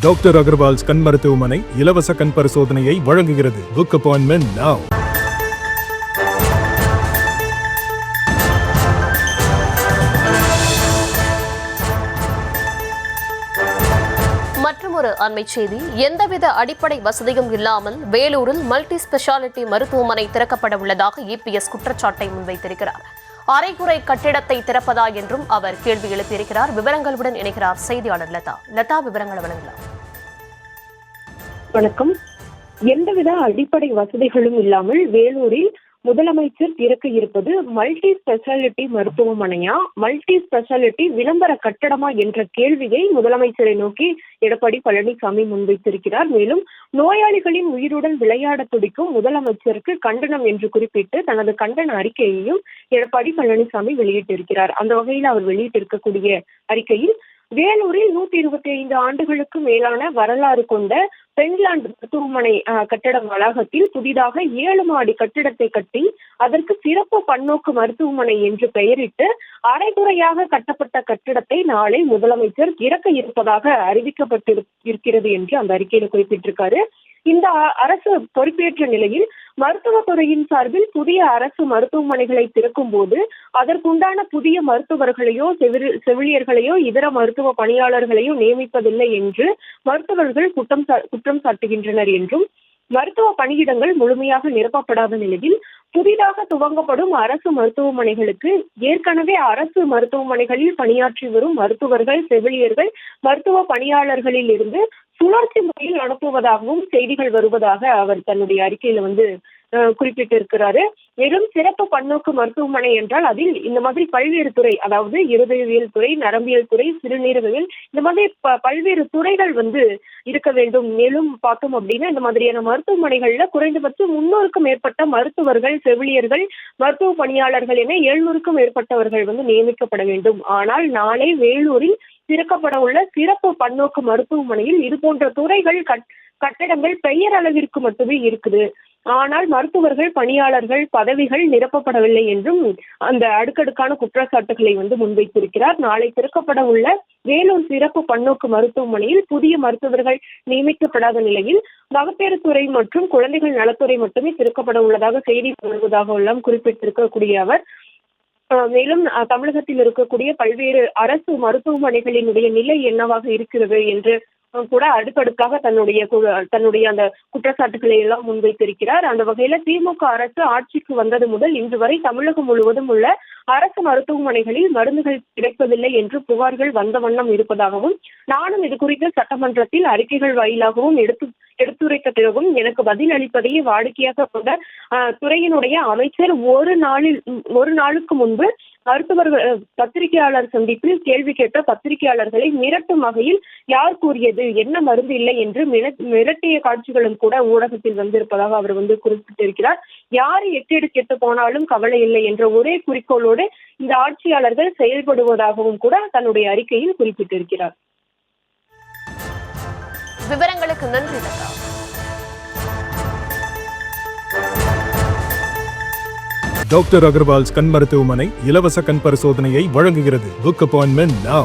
Doctor Agarwal's கண் மருத்துவமனை இலவச கண் பரிசோதனையை வழங்குகிறது. Book appointment now. மற்றொரு அண்மை செய்தி. எந்தவித அடிப்படை வசதியும் இல்லாமல் வேலூரில் மல்டி ஸ்பெஷாலிட்டி மருத்துவமனை திறக்கப்பட உள்ளதாக இபிஎஸ் குற்றச்சாட்டை முன்வைத்திருக்கிறார். அரைகுறை கட்டிடத்தை திறப்பதா என்றும் அவர் கேள்வி எழுப்பியிருக்கிறார். விவரங்களுடன் இணைகிறார் செய்தியாளர் லதா. விவரங்களை வழங்கலாம். வணக்கம். எந்தவித அடிப்படை வசதிகளும் இல்லாமல் வேலூரில் முதலமைச்சர் திறக்க இருப்பது மல்டி ஸ்பெஷாலிட்டி மருத்துவமனையா, மல்டி ஸ்பெஷாலிட்டி விளம்பர கட்டடமா என்ற கேள்வியை முதலமைச்சரை நோக்கி எடப்பாடி பழனிசாமி முன்வைத்திருக்கிறார். மேலும் நோயாளிகளின் உயிருடன் விளையாட துடிக்கும் முதலமைச்சருக்கு கண்டனம் என்று குறிப்பிட்டு தனது கண்டன அறிக்கையையும் எடப்பாடி பழனிசாமி வெளியிட்டிருக்கிறார். அந்த வகையில் அவர் வெளியிட்டிருக்கக்கூடிய அறிக்கையில், வேலூரில் 125 ஆண்டுகளுக்கு மேலான வரலாறு கொண்ட பெண்லாந்து மருத்துவமனை கட்டட வளாகத்தில் புதிதாக 7 மாடி கட்டிடத்தை கட்டி அதற்கு சிறப்பு பன்னோக்கு மருத்துவமனை என்று பெயரிட்டு அரைகுறையாக கட்டப்பட்ட கட்டிடத்தை நாளை முதலமைச்சர் திறக்க இருப்பதாக அறிவிக்கப்பட்டிருக்கிறது என்று அந்த அறிக்கையில குறிப்பிட்டிருக்காரு. இந்த அரசு பொறுப்பேற்ற நிலையில் மருத்துவத்துறையின் சார்பில் புதிய அரசு மருத்துவமனைகளை திறக்கும் போது அதற்குண்டான புதிய மருத்துவர்களையோ செவிலியர்களையோ இதர மருத்துவ பணியாளர்களையோ நியமிப்பதில்லை என்று மருத்துவர்கள் குற்றம் சாட்டுகின்றனர் என்றும், மருத்துவ பணியிடங்கள் முழுமையாக நிரப்பப்படாத நிலையில் புதிதாக துவங்கப்படும் அரசு மருத்துவமனைகளுக்கு ஏற்கனவே அரசு மருத்துவமனைகளில் பணியாற்றி வரும் மருத்துவர்கள், செவிலியர்கள், மருத்துவ பணியாளர்களில் இருந்து சுழற்சி முறையில் அனுப்புவதாகவும் செய்திகள் வருவதாக அவர் தன்னுடைய அறிக்கையில குறிப்பிட்டிருக்கிறாரு. வெறும் சிறப்பு பன்னோக்கு மருத்துவமனை என்றால் அதில் இந்த மாதிரி பல்வேறு துறை, அதாவது இருதயவியல் துறை, நரம்பியல் துறை, சிறுநீரகவியல், இந்த மாதிரி பல்வேறு துறைகள் இருக்க வேண்டும். மேலும் பார்த்தோம் அப்படின்னா இந்த மாதிரியான மருத்துவமனைகள்ல குறைந்தபட்சம் 300க்கும் மேற்பட்ட மருத்துவர்கள், செவிலியர்கள், மருத்துவ பணியாளர்கள் என 700க்கும் மேற்பட்டவர்கள் நியமிக்கப்பட வேண்டும். ஆனால் நாளை வேலூரில் திறக்கப்பட உள்ள சிறப்பு பன்னோக்கு மருத்துவமனையில் இது போன்ற துறைகள், கட்டடங்கள் பெயர் அளவிற்கு மட்டுமே இருக்குது. ஆனால் மருத்துவர்கள், பணியாளர்கள் பதவிகள் நிரப்பப்படவில்லை என்றும் அந்த அடுக்கடுக்கான குற்றச்சாட்டுகளை முன்வைத்திருக்கிறார். நாளை திறக்கப்பட உள்ள வேலூர் சிறப்பு பன்னோக்கு மருத்துவமனையில் புதிய மருத்துவர்கள் நியமிக்கப்படாத நிலையில் மகப்பேறு துறை மற்றும் குழந்தைகள் நலத்துறை மட்டுமே திறக்கப்பட உள்ளதாக செய்தி வருவதாக எல்லாம் குறிப்பிட்டிருக்கக்கூடிய அவர், மேலும் தமிழகத்தில் இருக்கக்கூடிய பல்வேறு அரசு மருத்துவமனைகளினுடைய நிலை என்னவாக இருக்கிறது என்று கூட அடுக்கடுக்காக தன்னுடைய அந்த குற்றச்சாட்டுகளை எல்லாம் முன்வைத்திருக்கிறார். அந்த வகையில திமுக அரசு ஆட்சிக்கு வந்தது முதல் இன்று வரை தமிழகம் முழுவதும் உள்ள அரசு மருத்துவமனைகளில் மருந்துகள் கிடைப்பதில்லை என்று புகார்கள் வந்த வண்ணம் இருப்பதாகவும், நானும் இது குறித்து சட்டமன்றத்தில் அறிக்கைகள் வாயிலாகவும் எடுத்துரைத்த பிறகும் எனக்கு பதில் அளிப்பதையே வாடிக்கையாக கொண்ட துறையினுடைய அமைச்சர் ஒரு நாளுக்கு முன்பு மருத்துவர்கள் பத்திரிகையாளர் சந்திப்பில் கேள்வி கேட்ட பத்திரிகையாளர்களை மிரட்டும் வகையில் யார் கூறியது, என்ன மருந்து இல்லை என்று மிரட்டிய காட்சிகளும் கூட ஊடகத்தில் வந்திருப்பதாக அவர் குறிப்பிட்டிருக்கிறார். யாரு எக்கேடு கெட்டு போனாலும் கவலை இல்லை என்ற ஒரே குறிக்கோளோடு இந்த ஆட்சியாளர்கள் செயல்படுவதாகவும் கூட தன்னுடைய அறிக்கையில் குறிப்பிட்டிருக்கிறார். விவரங்களுக்கு நன்றி. டாக்டர் அகர்வால்ஸ் கண் மருத்துவமனை இலவச கண் பரிசோதனையை வழங்குகிறது. Book appointment now.